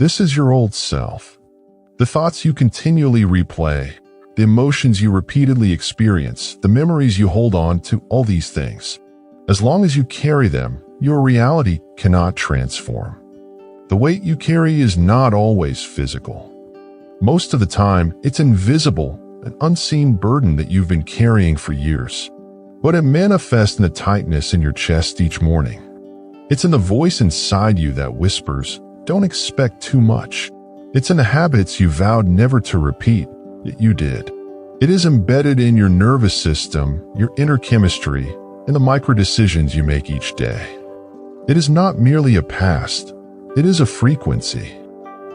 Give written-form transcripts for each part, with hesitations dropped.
This is your old self. The thoughts you continually replay, the emotions you repeatedly experience, the memories you hold on to, all these things. As long as you carry them, your reality cannot transform. The weight you carry is not always physical. Most of the time, it's invisible, an unseen burden that you've been carrying for years. But it manifests in the tightness in your chest each morning. It's in the voice inside you that whispers, "Don't expect too much." It's in the habits you vowed never to repeat, yet you did. It is embedded in your nervous system, your inner chemistry, and the micro-decisions you make each day. It is not merely a past, it is a frequency.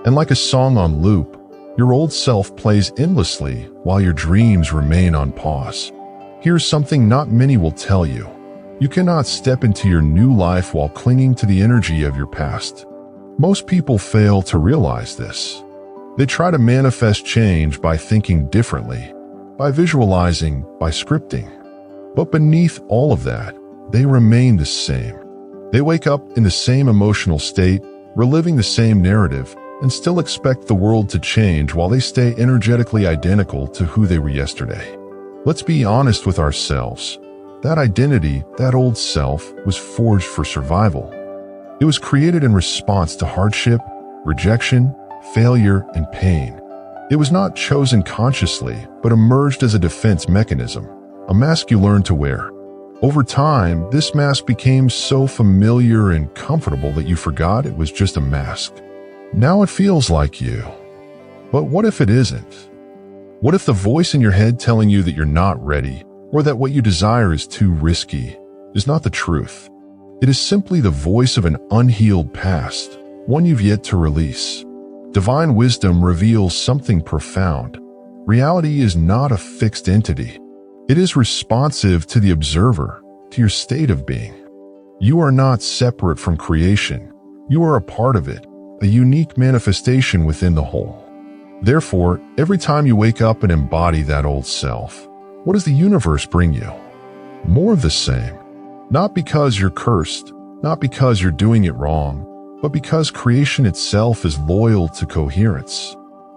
And like a song on loop, your old self plays endlessly while your dreams remain on pause. Here's something not many will tell you. You cannot step into your new life while clinging to the energy of your past. Most people fail to realize this. They try to manifest change by thinking differently, by visualizing, by scripting. But beneath all of that, they remain the same. They wake up in the same emotional state, reliving the same narrative, and still expect the world to change while they stay energetically identical to who they were yesterday. Let's be honest with ourselves. That identity, that old self, was forged for survival. It was created in response to hardship, rejection, failure, and pain. It was not chosen consciously, but emerged as a defense mechanism, a mask you learned to wear. Over time, this mask became so familiar and comfortable that you forgot it was just a mask. Now it feels like you. But what if it isn't? What if the voice in your head telling you that you're not ready, or that what you desire is too risky, is not the truth? It is simply the voice of an unhealed past, one you've yet to release. Divine wisdom reveals something profound. Reality is not a fixed entity. It is responsive to the observer, to your state of being. You are not separate from creation. You are a part of it, a unique manifestation within the whole. Therefore, every time you wake up and embody that old self, what does the universe bring you? More of the same. Not because you're cursed, not because you're doing it wrong, but because creation itself is loyal to coherence.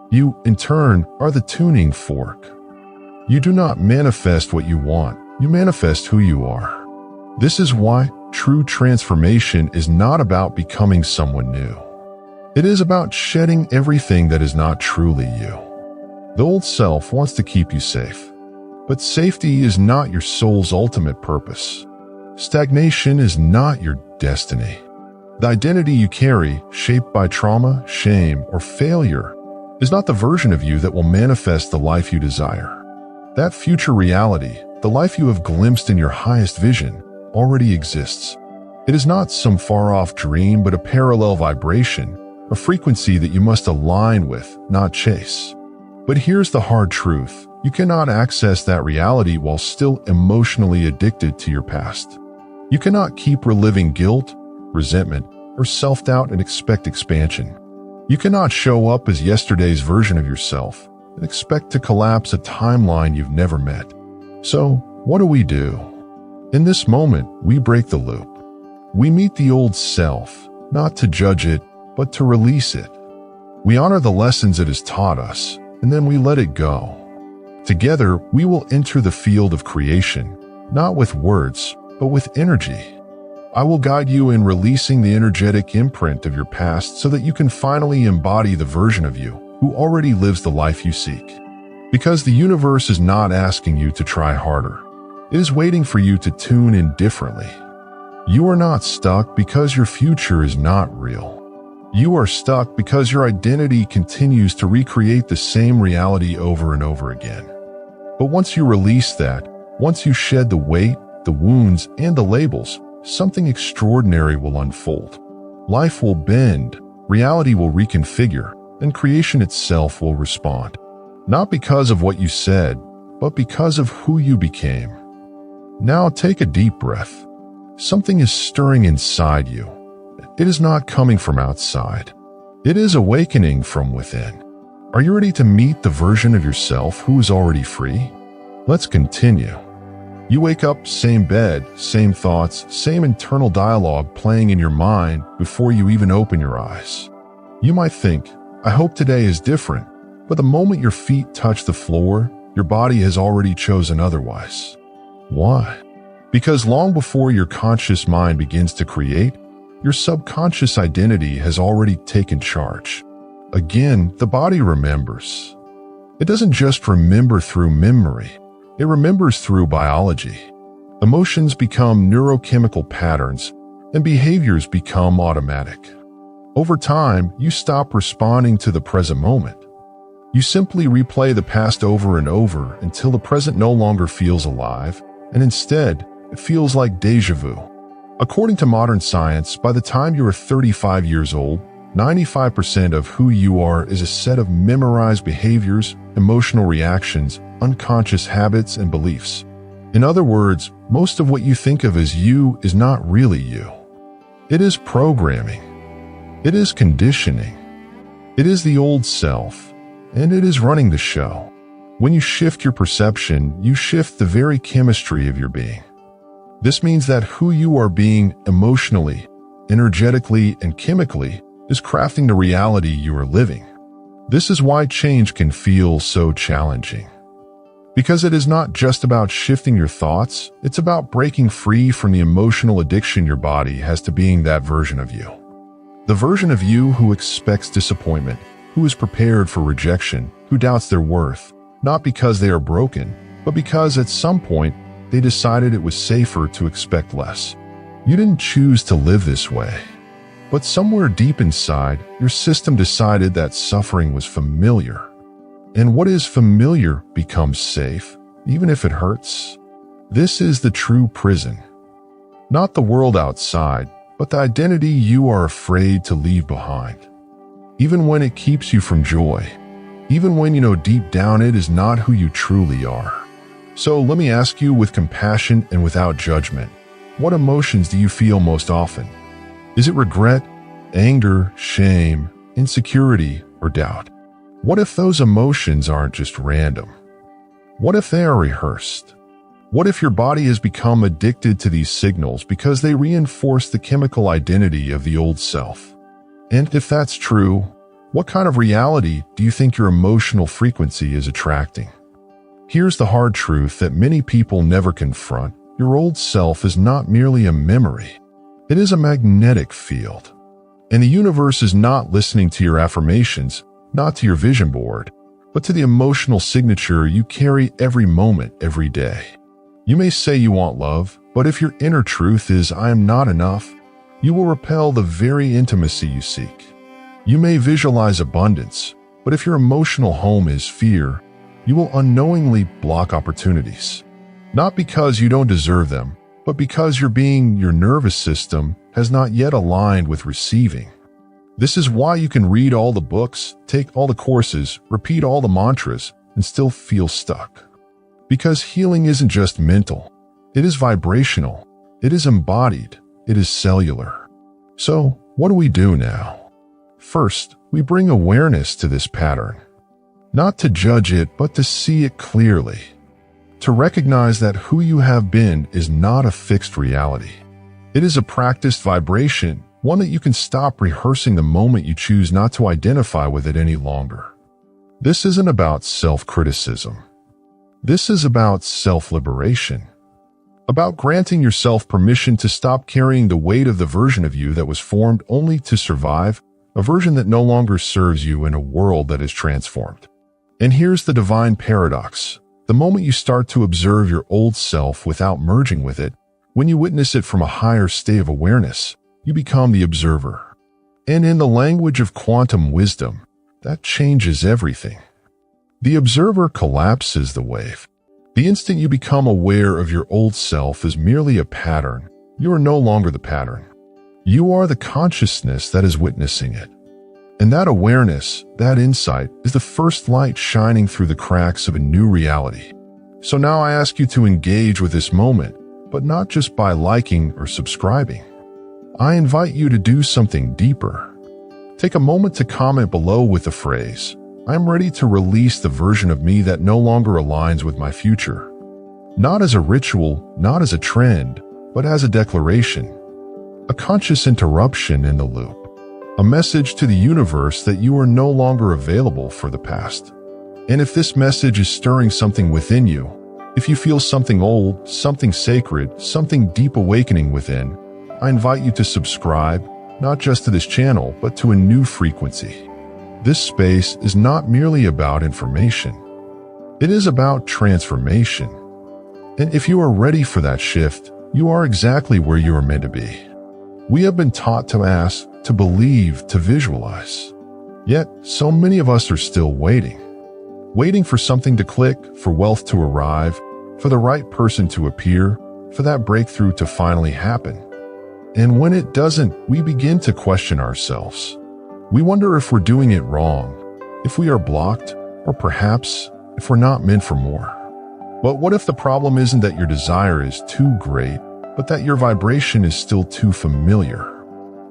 You, in turn, are the tuning fork. You do not manifest what you want, you manifest who you are. This is why true transformation is not about becoming someone new. It is about shedding everything that is not truly you. The old self wants to keep you safe, but safety is not your soul's ultimate purpose. Stagnation is not your destiny. The identity you carry, shaped by trauma, shame, or failure, is not the version of you that will manifest the life you desire. That future reality, the life you have glimpsed in your highest vision, already exists. It is not some far-off dream, but a parallel vibration, a frequency that you must align with, not chase. But here's the hard truth. You cannot access that reality while still emotionally addicted to your past. You cannot keep reliving guilt, resentment, or self-doubt and expect expansion. You cannot show up as yesterday's version of yourself and expect to collapse a timeline you've never met. So, what do? In this moment, we break the loop. We meet the old self, not to judge it, but to release it. We honor the lessons it has taught us, and then we let it go. Together, we will enter the field of creation, not with words, but with energy. I will guide you in releasing the energetic imprint of your past so that you can finally embody the version of you who already lives the life you seek. Because the universe is not asking you to try harder. It is waiting for you to tune in differently. You are not stuck because your future is not real. You are stuck because your identity continues to recreate the same reality over and over again. But once you release that, once you shed the weight, the wounds, and the labels, something extraordinary will unfold. Life will bend, reality will reconfigure, and creation itself will respond. Not because of what you said, but because of who you became. Now take a deep breath. Something is stirring inside you. It is not coming from outside. It is awakening from within. Are you ready to meet the version of yourself who is already free? Let's continue. You wake up, same bed, same thoughts, same internal dialogue playing in your mind before you even open your eyes. You might think, I hope today is different, but the moment your feet touch the floor, your body has already chosen otherwise. Why? Because long before your conscious mind begins to create, your subconscious identity has already taken charge. Again, the body remembers. It doesn't just remember through memory, it remembers through biology. Emotions become neurochemical patterns, and behaviors become automatic. Over time, you stop responding to the present moment. You simply replay the past over and over until the present no longer feels alive, and instead, it feels like déjà vu. According to modern science, by the time you are 35 years old, 95% of who you are is a set of memorized behaviors, emotional reactions, unconscious habits, and beliefs. In other words, most of what you think of as you is not really you. It is programming. It is conditioning. It is the old self, and it is running the show. When you shift your perception, you shift the very chemistry of your being. This means that who you are being emotionally, energetically, and chemically is crafting the reality you are living. This is why change can feel so challenging. Because it is not just about shifting your thoughts, it's about breaking free from the emotional addiction your body has to being that version of you. The version of you who expects disappointment, who is prepared for rejection, who doubts their worth, not because they are broken, but because at some point they decided it was safer to expect less. You didn't choose to live this way. But somewhere deep inside, your system decided that suffering was familiar. And what is familiar becomes safe, even if it hurts. This is the true prison. Not the world outside, but the identity you are afraid to leave behind. Even when it keeps you from joy. Even when you know deep down it is not who you truly are. So let me ask you with compassion and without judgment, what emotions do you feel most often? Is it regret, anger, shame, insecurity, or doubt? What if those emotions aren't just random? What if they are rehearsed? What if your body has become addicted to these signals because they reinforce the chemical identity of the old self? And if that's true, what kind of reality do you think your emotional frequency is attracting? Here's the hard truth that many people never confront. Your old self is not merely a memory. It is a magnetic field. And the universe is not listening to your affirmations, not to your vision board, but to the emotional signature you carry every moment, every day. You may say you want love, but if your inner truth is I am not enough, you will repel the very intimacy you seek. You may visualize abundance, but if your emotional home is fear, you will unknowingly block opportunities. Not because you don't deserve them, but because your nervous system has not yet aligned with receiving. This is why you can read all the books, take all the courses, repeat all the mantras, and still feel stuck. Because healing isn't just mental, it is vibrational, it is embodied, it is cellular. So, what do we do now? First, we bring awareness to this pattern. Not to judge it, but to see it clearly. To recognize that who you have been is not a fixed reality. It is a practiced vibration, one that you can stop rehearsing the moment you choose not to identify with it any longer. This isn't about self-criticism. This is about self-liberation. About granting yourself permission to stop carrying the weight of the version of you that was formed only to survive, a version that no longer serves you in a world that is transformed. And here's the divine paradox. The moment you start to observe your old self without merging with it, when you witness it from a higher state of awareness, you become the observer. And in the language of quantum wisdom, that changes everything. The observer collapses the wave. The instant you become aware of your old self as merely a pattern, you are no longer the pattern. You are the consciousness that is witnessing it. And that awareness, that insight, is the first light shining through the cracks of a new reality. So now I ask you to engage with this moment, but not just by liking or subscribing. I invite you to do something deeper. Take a moment to comment below with the phrase, I'm ready to release the version of me that no longer aligns with my future. Not as a ritual, not as a trend, but as a declaration. A conscious interruption in the loop. a message to the universe that you are no longer available for the past. And if this message is stirring something within you, if you feel something old, something sacred, something deep awakening within, I invite you to subscribe, not just to this channel, but to a new frequency. This space is not merely about information. It is about transformation. And if you are ready for that shift, you are exactly where you are meant to be. We have been taught to ask, to believe, to visualize. Yet, so many of us are still waiting. Waiting for something to click, for wealth to arrive, for the right person to appear, for that breakthrough to finally happen. And when it doesn't, we begin to question ourselves. We wonder if we're doing it wrong, if we are blocked, or perhaps if we're not meant for more. But what if the problem isn't that your desire is too great, but that your vibration is still too familiar?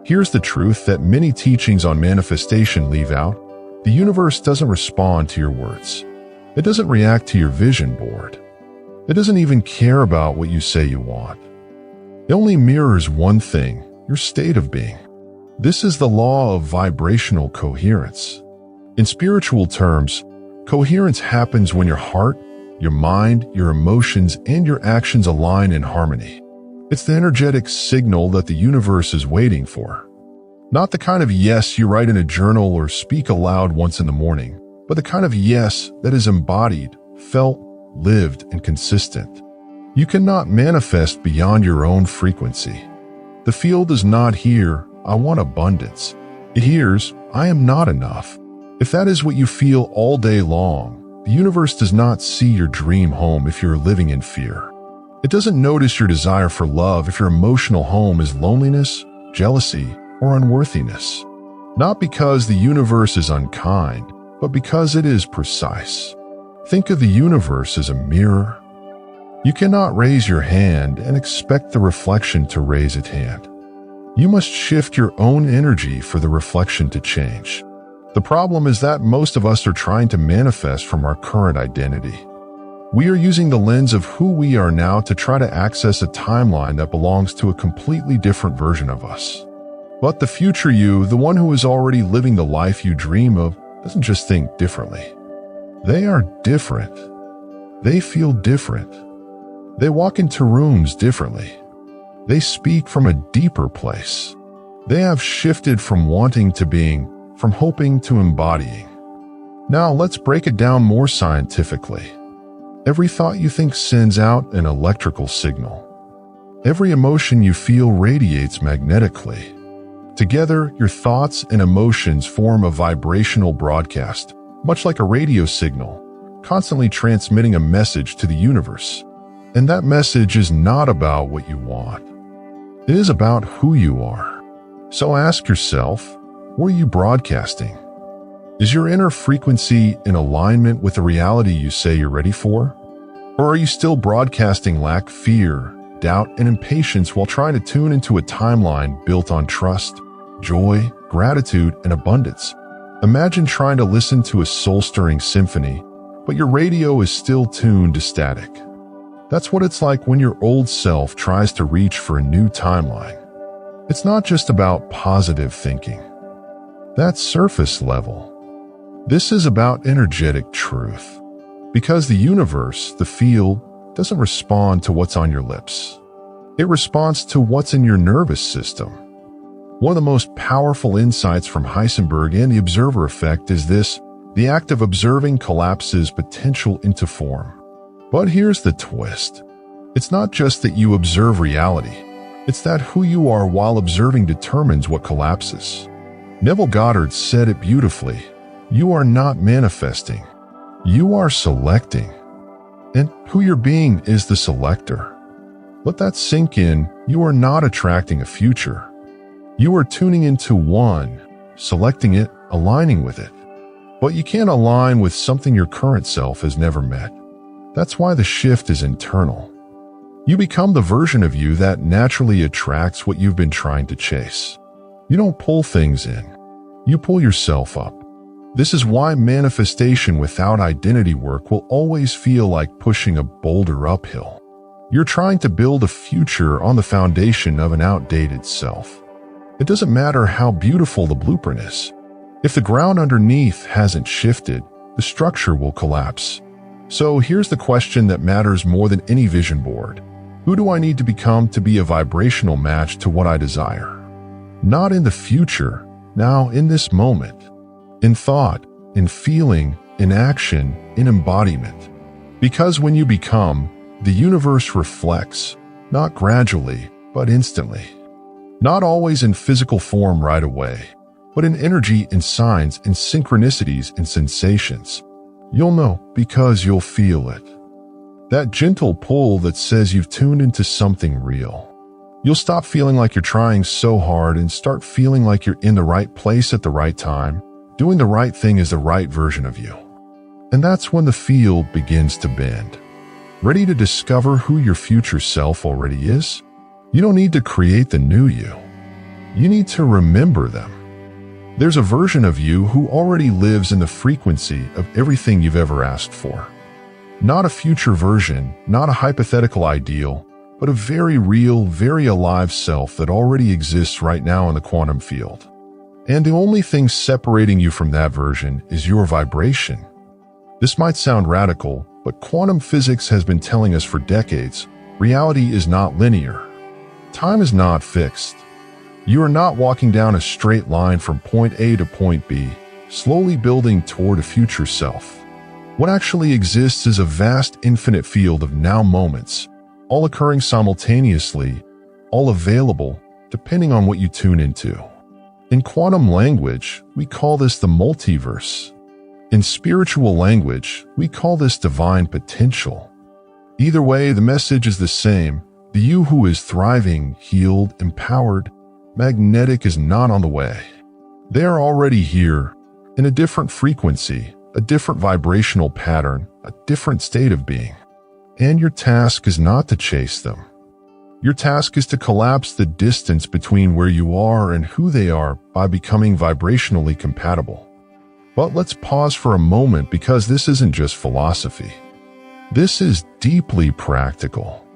Here's the truth that many teachings on manifestation leave out. The universe doesn't respond to your words. It doesn't react to your vision board. It doesn't even care about what you say you want. It only mirrors one thing, your state of being. This is the law of vibrational coherence. In spiritual terms, coherence happens when your heart, your mind, your emotions, and your actions align in harmony. It's the energetic signal that the universe is waiting for. Not the kind of yes you write in a journal or speak aloud once in the morning, but the kind of yes that is embodied, felt, lived, and consistent. You cannot manifest beyond your own frequency. The field does not hear, I want abundance. It hears, I am not enough. If that is what you feel all day long, the universe does not see your dream home if you're living in fear. It doesn't notice your desire for love if your emotional home is loneliness, jealousy, or unworthiness. Not because the universe is unkind, but because it is precise. Think of the universe as a mirror. You cannot raise your hand and expect the reflection to raise its hand. You must shift your own energy for the reflection to change. The problem is that most of us are trying to manifest from our current identity. We are using the lens of who we are now to try to access a timeline that belongs to a completely different version of us. But the future you, the one who is already living the life you dream of, doesn't just think differently. They are different. They feel different. They walk into rooms differently. They speak from a deeper place. They have shifted from wanting to being, from hoping to embodying. Now let's break it down more scientifically. Every thought you think sends out an electrical signal. Every emotion you feel radiates magnetically. Together, your thoughts and emotions form a vibrational broadcast, much like a radio signal, constantly transmitting a message to the universe. And that message is not about what you want. It is about who you are. So ask yourself, what are you broadcasting? Is your inner frequency in alignment with the reality you say you're ready for? Or are you still broadcasting lack, fear, doubt, and impatience while trying to tune into a timeline built on trust, joy, gratitude, and abundance? Imagine trying to listen to a soul-stirring symphony, but your radio is still tuned to static. That's what it's like when your old self tries to reach for a new timeline. It's not just about positive thinking. That's surface level. This is about energetic truth. Because the universe, the field, doesn't respond to what's on your lips. It responds to what's in your nervous system. One of the most powerful insights from Heisenberg and the observer effect is this: the act of observing collapses potential into form. But here's the twist. It's not just that you observe reality. It's that who you are while observing determines what collapses. Neville Goddard said it beautifully. You are not manifesting. You are selecting. And who you're being is the selector. Let that sink in. You are not attracting a future. You are tuning into one, selecting it, aligning with it. But you can't align with something your current self has never met. That's why the shift is internal. You become the version of you that naturally attracts what you've been trying to chase. You don't pull things in. You pull yourself up. This is why manifestation without identity work will always feel like pushing a boulder uphill. You're trying to build a future on the foundation of an outdated self. It doesn't matter how beautiful the blueprint is. If the ground underneath hasn't shifted, the structure will collapse. So here's the question that matters more than any vision board. Who do I need to become to be a vibrational match to what I desire? Not in the future, now in this moment. In thought, in feeling, in action, in embodiment. Because when you become, the universe reflects, not gradually, but instantly. Not always in physical form right away, but in energy, in signs, in synchronicities, in sensations. You'll know because you'll feel it. That gentle pull that says you've tuned into something real. You'll stop feeling like you're trying so hard and start feeling like you're in the right place at the right time, doing the right thing as the right version of you. And that's when the field begins to bend. Ready to discover who your future self already is? You don't need to create the new you. You need to remember them. There's a version of you who already lives in the frequency of everything you've ever asked for. Not a future version, not a hypothetical ideal, but a very real, very alive self that already exists right now in the quantum field. And the only thing separating you from that version is your vibration. This might sound radical, but quantum physics has been telling us for decades, reality is not linear. Time is not fixed. You are not walking down a straight line from point A to point B, slowly building toward a future self. What actually exists is a vast infinite field of now moments, all occurring simultaneously, all available, depending on what you tune into. In quantum language, we call this the multiverse. In spiritual language, we call this divine potential. Either way, the message is the same. The you who is thriving, healed, empowered, magnetic is not on the way. They are already here, in a different frequency, a different vibrational pattern, a different state of being. And your task is not to chase them. Your task is to collapse the distance between where you are and who they are by becoming vibrationally compatible. But let's pause for a moment because this isn't just philosophy. This is deeply practical.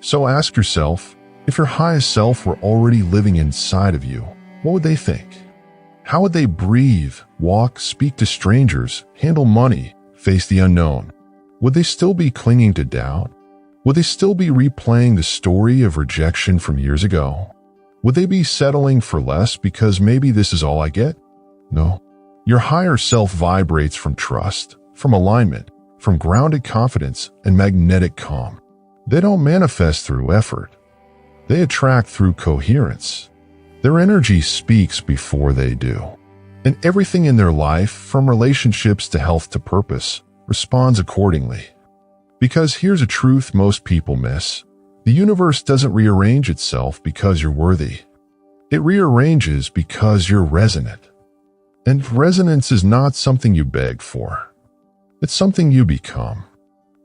So ask yourself, if your highest self were already living inside of you, what would they think? How would they breathe, walk, speak to strangers, handle money, face the unknown? Would they still be clinging to doubt? Would they still be replaying the story of rejection from years ago? Would they be settling for less because maybe this is all I get? No. Your higher self vibrates from trust, from alignment, from grounded confidence and magnetic calm. They don't manifest through effort. They attract through coherence. Their energy speaks before they do. And everything in their life, from relationships to health to purpose, responds accordingly. Because here's a truth most people miss. The universe doesn't rearrange itself because you're worthy. It rearranges because you're resonant. And resonance is not something you beg for. It's something you become.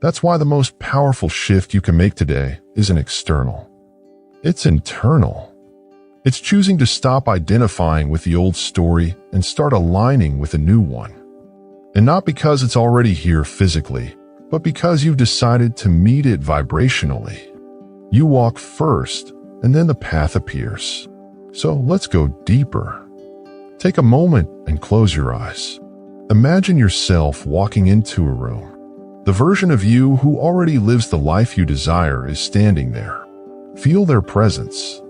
That's why the most powerful shift you can make today isn't external. It's internal. It's choosing to stop identifying with the old story and start aligning with a new one. And not because it's already here physically, but because you've decided to meet it vibrationally. You walk first, and then the path appears. So let's go deeper. Take a moment and close your eyes. Imagine yourself walking into a room. The version of you who already lives the life you desire is standing there. Feel their presence.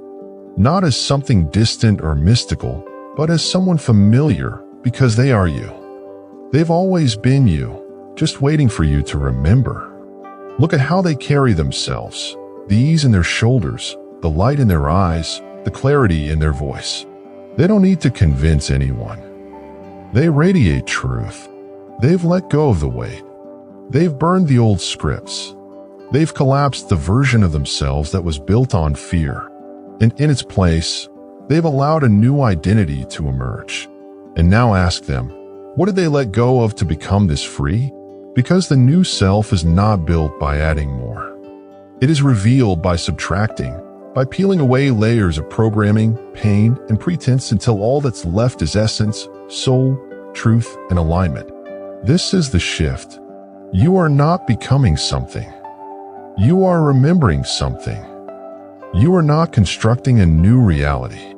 Not as something distant or mystical, but as someone familiar because they are you. They've always been you, just waiting for you to remember. Look at how they carry themselves, the ease in their shoulders, the light in their eyes, the clarity in their voice. They don't need to convince anyone. They radiate truth. They've let go of the weight. They've burned the old scripts. They've collapsed the version of themselves that was built on fear. And in its place, they've allowed a new identity to emerge. And now ask them, what did they let go of to become this free? Because the new self is not built by adding more. It is revealed by subtracting, by peeling away layers of programming, pain, and pretense until all that's left is essence, soul, truth, and alignment. This is the shift. You are not becoming something. You are remembering something. You are not constructing a new reality.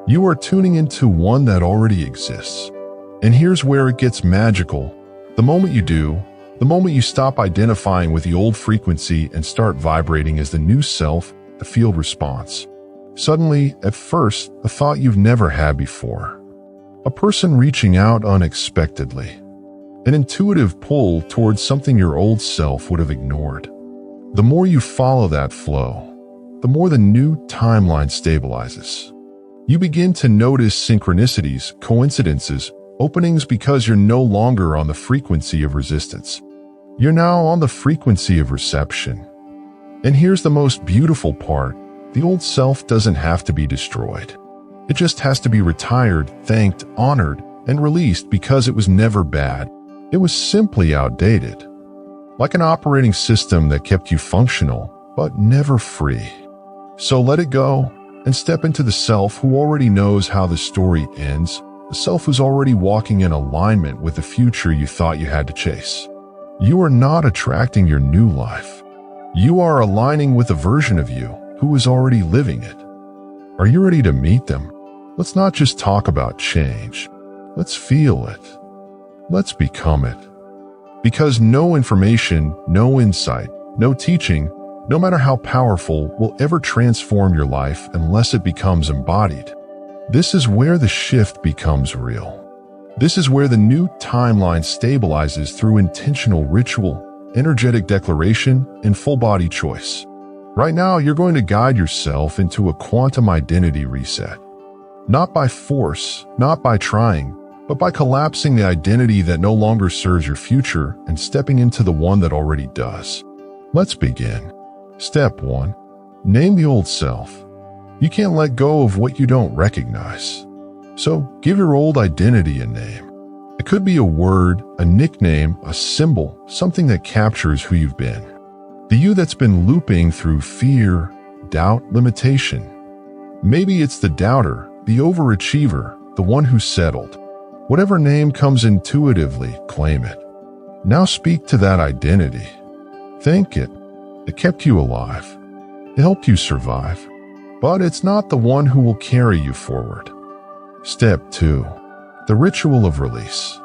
You are tuning into one that already exists. And here's where it gets magical. The moment you do, the moment you stop identifying with the old frequency and start vibrating as the new self, the field response. Suddenly, at first, a thought you've never had before. A person reaching out unexpectedly. An intuitive pull towards something your old self would have ignored. The more you follow that flow, the more the new timeline stabilizes. You begin to notice synchronicities, coincidences, openings because you're no longer on the frequency of resistance. You're now on the frequency of reception. And here's the most beautiful part. The old self doesn't have to be destroyed. It just has to be retired, thanked, honored, and released because it was never bad. It was simply outdated. Like an operating system that kept you functional, but never free. So let it go and step into the self who already knows how the story ends, the self who's already walking in alignment with the future you thought you had to chase. You are not attracting your new life. You are aligning with a version of you who is already living it. Are you ready to meet them? Let's not just talk about change. Let's feel it. Let's become it. Because no information, no insight, no teaching, no matter how powerful, will ever transform your life unless it becomes embodied. This is where the shift becomes real. This is where the new timeline stabilizes through intentional ritual, energetic declaration, and full-body choice. Right now, you're going to guide yourself into a quantum identity reset. Not by force, not by trying, but by collapsing the identity that no longer serves your future and stepping into the one that already does. Let's begin. Step 1. Name the old self. You can't let go of what you don't recognize. So give your old identity a name. It could be a word, a nickname, a symbol, something that captures who you've been. The you that's been looping through fear, doubt, limitation. Maybe it's the doubter, the overachiever, the one who settled. Whatever name comes intuitively, claim it. Now speak to that identity. Thank it. It kept you alive. It helped you survive. But it's not the one who will carry you forward. Step 2. The ritual of release.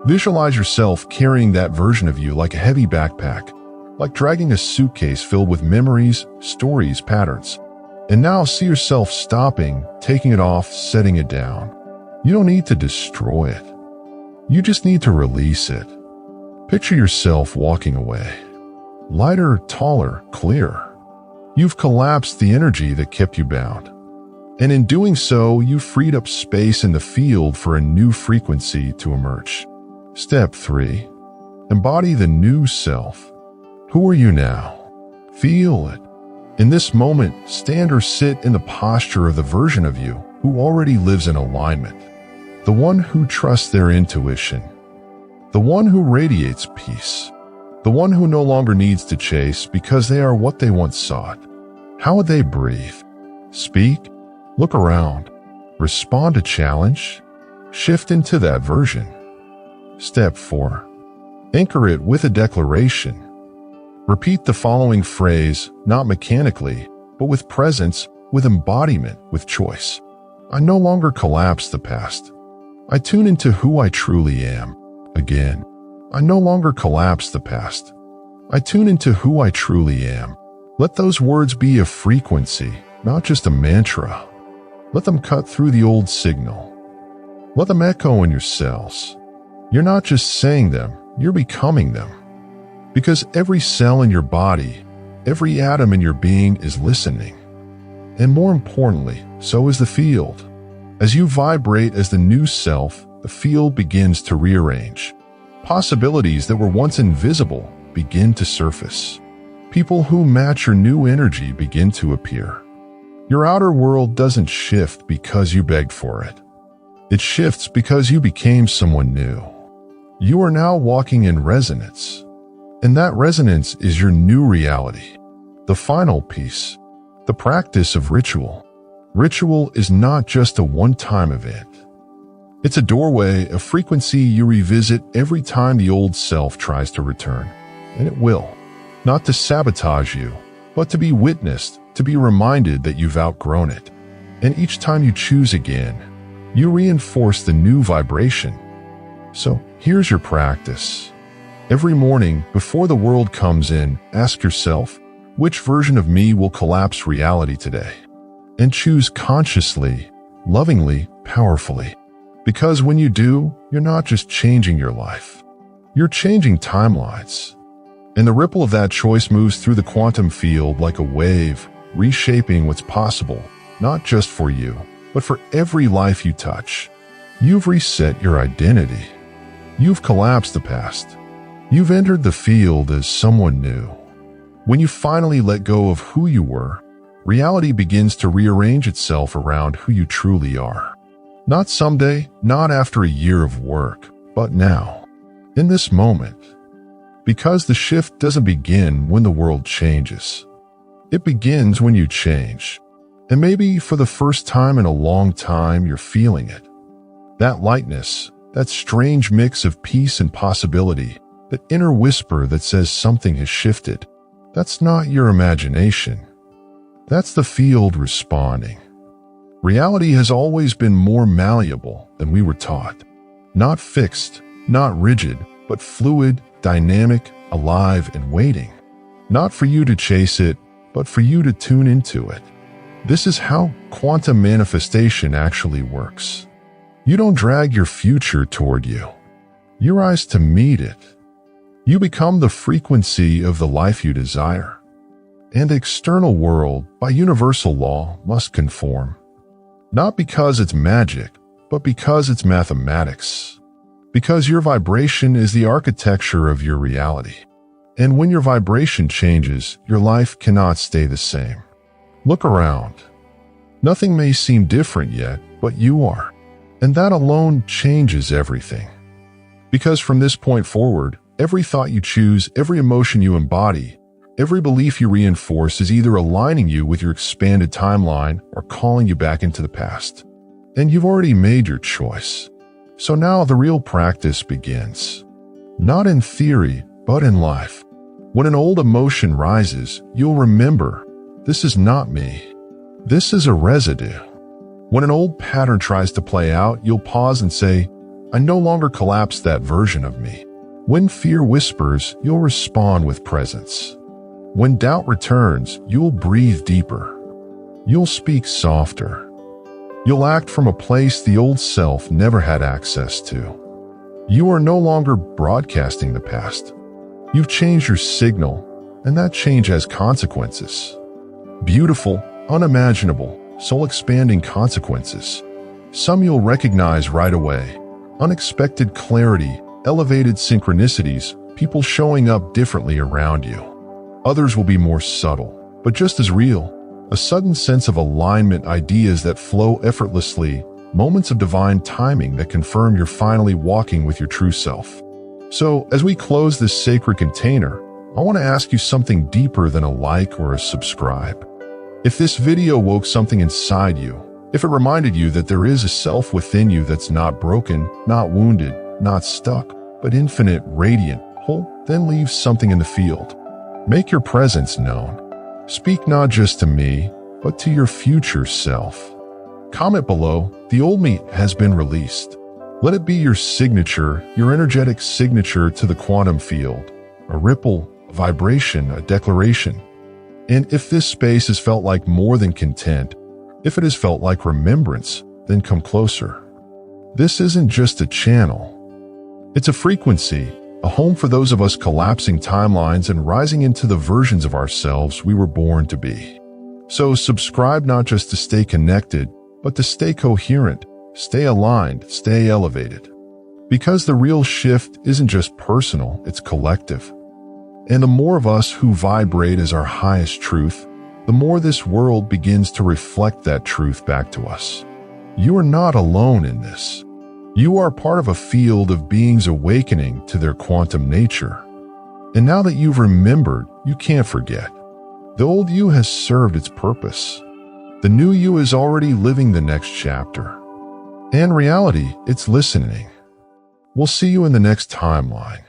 Visualize yourself carrying that version of you like a heavy backpack, like dragging a suitcase filled with memories, stories, patterns. And now see yourself stopping, taking it off, setting it down. You don't need to destroy it. You just need to release it. Picture yourself walking away. Lighter, taller, clearer. You've collapsed the energy that kept you bound. And in doing so, you freed up space in the field for a new frequency to emerge. Step 3. Embody the new self. Who are you now? Feel it. In this moment, stand or sit in the posture of the version of you who already lives in alignment. The one who trusts their intuition. The one who radiates peace. The one who no longer needs to chase because they are what they once sought. How would they breathe? Speak? Look around. Respond to challenge? Shift into that version. Step 4. Anchor it with a declaration. Repeat the following phrase, not mechanically, but with presence, with embodiment, with choice. I no longer collapse the past. I tune into who I truly am. Again. I no longer collapse the past. I tune into who I truly am. Let those words be a frequency, not just a mantra. Let them cut through the old signal. Let them echo in your cells. You're not just saying them, you're becoming them. Because every cell in your body, every atom in your being is listening. And more importantly, so is the field. As you vibrate as the new self, the field begins to rearrange. Possibilities that were once invisible begin to surface. People who match your new energy begin to appear. Your outer world doesn't shift because you begged for it. It shifts because you became someone new. You are now walking in resonance. And that resonance is your new reality. The final piece, the practice of ritual. Ritual is not just a one-time event. It's a doorway, a frequency you revisit every time the old self tries to return. And it will. Not to sabotage you, but to be witnessed, to be reminded that you've outgrown it. And each time you choose again, you reinforce the new vibration. So here's your practice. Every morning, before the world comes in, ask yourself, which version of me will collapse reality today? And choose consciously, lovingly, powerfully. Because when you do, you're not just changing your life. You're changing timelines. And the ripple of that choice moves through the quantum field like a wave, reshaping what's possible, not just for you, but for every life you touch. You've reset your identity. You've collapsed the past. You've entered the field as someone new. When you finally let go of who you were, reality begins to rearrange itself around who you truly are. Not someday, not after a year of work, but now, in this moment. Because the shift doesn't begin when the world changes. It begins when you change. And maybe for the first time in a long time, you're feeling it. That lightness, that strange mix of peace and possibility, that inner whisper that says something has shifted. That's not your imagination. That's the field responding. Reality has always been more malleable than we were taught. Not fixed, not rigid, but fluid, dynamic, alive, and waiting. Not for you to chase it, but for you to tune into it. This is how quantum manifestation actually works. You don't drag your future toward you. You rise to meet it. You become the frequency of the life you desire. And the external world, by universal law, must conform. Not because it's magic, but because it's mathematics. Because your vibration is the architecture of your reality. And when your vibration changes, your life cannot stay the same. Look around. Nothing may seem different yet, but you are. And that alone changes everything. Because from this point forward, every thought you choose, every emotion you embody, every belief you reinforce is either aligning you with your expanded timeline or calling you back into the past. And you've already made your choice. So now the real practice begins. Not in theory, but in life. When an old emotion rises, you'll remember, this is not me. This is a residue. When an old pattern tries to play out, you'll pause and say, I no longer collapse that version of me. When fear whispers, you'll respond with presence. When doubt returns, you'll breathe deeper. You'll speak softer. You'll act from a place the old self never had access to. You are no longer broadcasting the past. You've changed your signal, and that change has consequences. Beautiful, unimaginable, soul-expanding consequences. Some you'll recognize right away. Unexpected clarity, elevated synchronicities, people showing up differently around you. Others will be more subtle, but just as real. A sudden sense of alignment, ideas that flow effortlessly, moments of divine timing that confirm you're finally walking with your true self. So, as we close this sacred container, I want to ask you something deeper than a like or a subscribe. If this video woke something inside you, if it reminded you that there is a self within you that's not broken, not wounded, not stuck, but infinite, radiant, whole, then leave something in the field. Make your presence known. Speak not just to me, but to your future self. Comment below, the old me has been released. Let it be your signature, your energetic signature to the quantum field. A ripple, a vibration, a declaration. And if this space has felt like more than content, if it has felt like remembrance, then come closer. This isn't just a channel. It's a frequency, a home for those of us collapsing timelines and rising into the versions of ourselves we were born to be. So subscribe not just to stay connected, but to stay coherent, stay aligned, stay elevated. Because the real shift isn't just personal, it's collective. And the more of us who vibrate as our highest truth, the more this world begins to reflect that truth back to us. You are not alone in this. You are part of a field of beings awakening to their quantum nature. And now that you've remembered, you can't forget. The old you has served its purpose. The new you is already living the next chapter. And reality, it's listening. We'll see you in the next timeline.